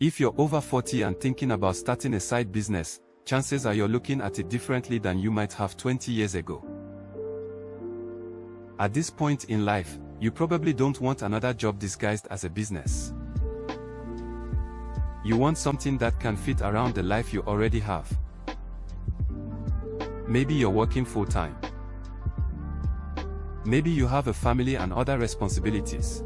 If you're over 40 and thinking about starting a side business, chances are you're looking at it differently than you might have 20 years ago. At this point in life, you probably don't want another job disguised as a business. You want something that can fit around the life you already have. Maybe you're working full-time. Maybe you have a family and other responsibilities.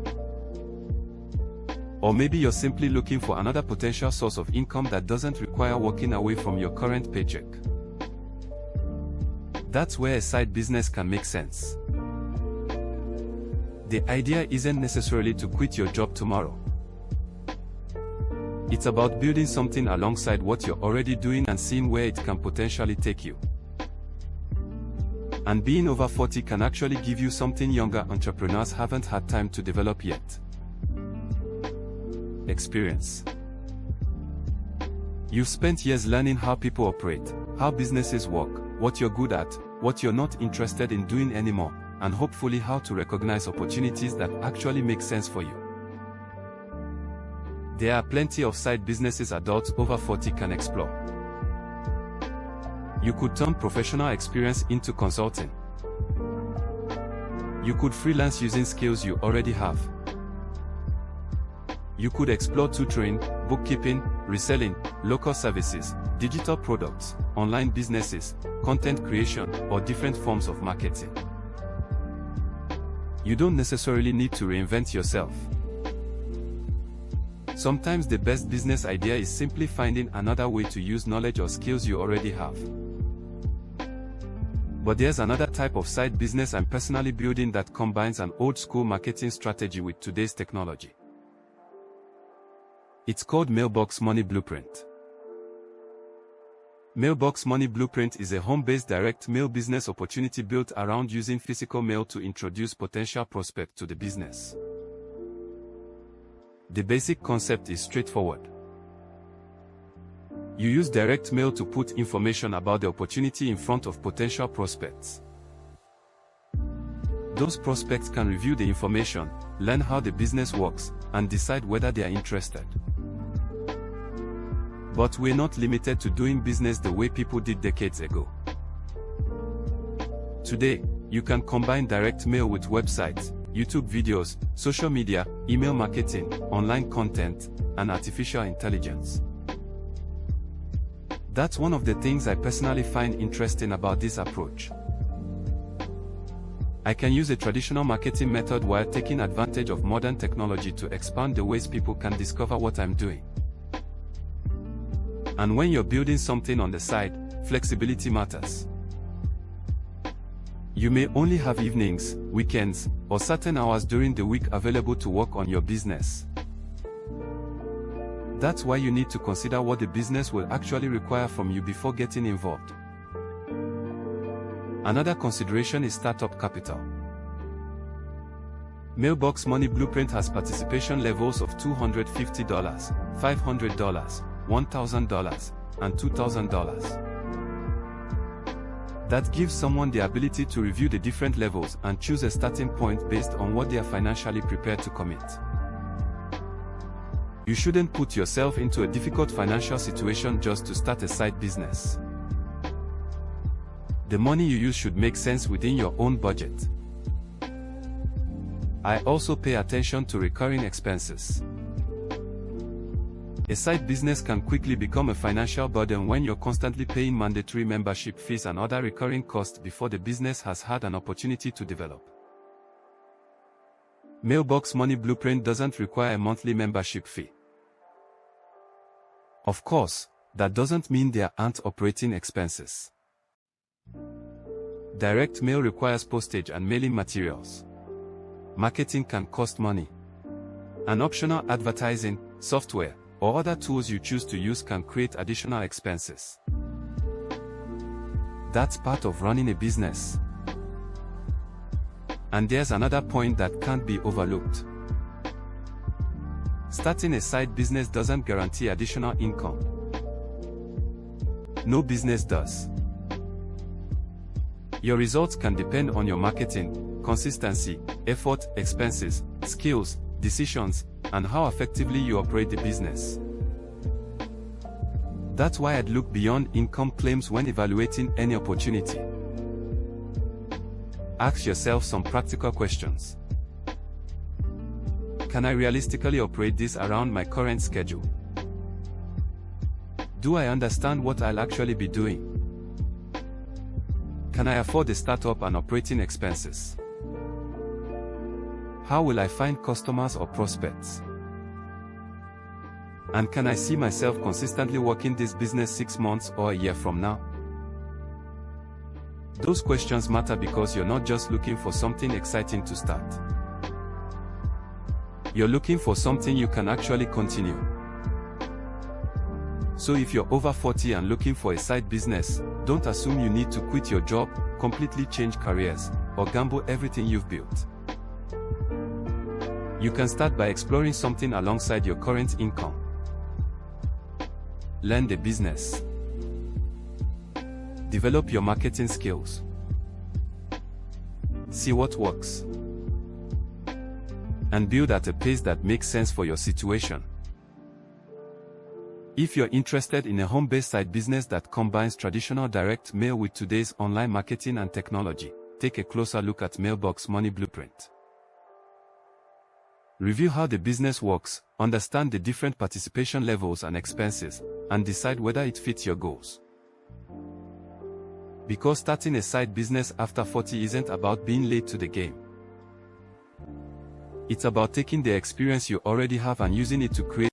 Or maybe you're simply looking for another potential source of income that doesn't require walking away from your current paycheck. That's where a side business can make sense. The idea isn't necessarily to quit your job tomorrow. It's about building something alongside what you're already doing and seeing where it can potentially take you. And being over 40 can actually give you something younger entrepreneurs haven't had time to develop yet. Experience. You've spent years learning how people operate, how businesses work, what you're good at, what you're not interested in doing anymore, and hopefully how to recognize opportunities that actually make sense for you. There are plenty of side businesses adults over 40 can explore. You could turn professional experience into consulting. You could freelance using skills you already have. You could explore tutoring, bookkeeping, reselling, local services, digital products, online businesses, content creation, or different forms of marketing. You don't necessarily need to reinvent yourself. Sometimes the best business idea is simply finding another way to use knowledge or skills you already have. But there's another type of side business I'm personally building that combines an old-school marketing strategy with today's technology. It's called Mailbox Money Blueprint. Mailbox Money Blueprint is a home-based direct mail business opportunity built around using physical mail to introduce potential prospects to the business. The basic concept is straightforward. You use direct mail to put information about the opportunity in front of potential prospects. Those prospects can review the information, learn how the business works, and decide whether they are interested. But we're not limited to doing business the way people did decades ago. Today, you can combine direct mail with websites, YouTube videos, social media, email marketing, online content, and artificial intelligence. That's one of the things I personally find interesting about this approach. I can use a traditional marketing method while taking advantage of modern technology to expand the ways people can discover what I'm doing. And when you're building something on the side, flexibility matters. You may only have evenings, weekends, or certain hours during the week available to work on your business. That's why you need to consider what the business will actually require from you before getting involved. Another consideration is startup capital. Mailbox Money Blueprint has participation levels of $250, $500, $1,000, and $2,000. That gives someone the ability to review the different levels and choose a starting point based on what they are financially prepared to commit. You shouldn't put yourself into a difficult financial situation just to start a side business. The money you use should make sense within your own budget. I also pay attention to recurring expenses. A side business can quickly become a financial burden when you're constantly paying mandatory membership fees and other recurring costs before the business has had an opportunity to develop. Mailbox Money Blueprint doesn't require a monthly membership fee. Of course, that doesn't mean there aren't operating expenses. Direct mail requires postage and mailing materials. Marketing can cost money. And optional advertising, software, or other tools you choose to use can create additional expenses. That's part of running a business. And there's another point that can't be overlooked. Starting a side business doesn't guarantee additional income. No business does. Your results can depend on your marketing, consistency, effort, expenses, skills, decisions, and how effectively you operate the business. That's why I'd look beyond income claims when evaluating any opportunity. Ask yourself some practical questions. Can I realistically operate this around my current schedule? Do I understand what I'll actually be doing? Can I afford the startup and operating expenses? How will I find customers or prospects? And can I see myself consistently working this business 6 months or a year from now? Those questions matter because you're not just looking for something exciting to start. You're looking for something you can actually continue. So if you're over 40 and looking for a side business, don't assume you need to quit your job, completely change careers, or gamble everything you've built. You can start by exploring something alongside your current income. Learn the business. Develop your marketing skills. See what works. And build at a pace that makes sense for your situation. If you're interested in a home-based side business that combines traditional direct mail with today's online marketing and technology, take a closer look at Mailbox Money Blueprint. Review how the business works, understand the different participation levels and expenses, and decide whether it fits your goals. Because starting a side business after 40 isn't about being late to the game. It's about taking the experience you already have and using it to create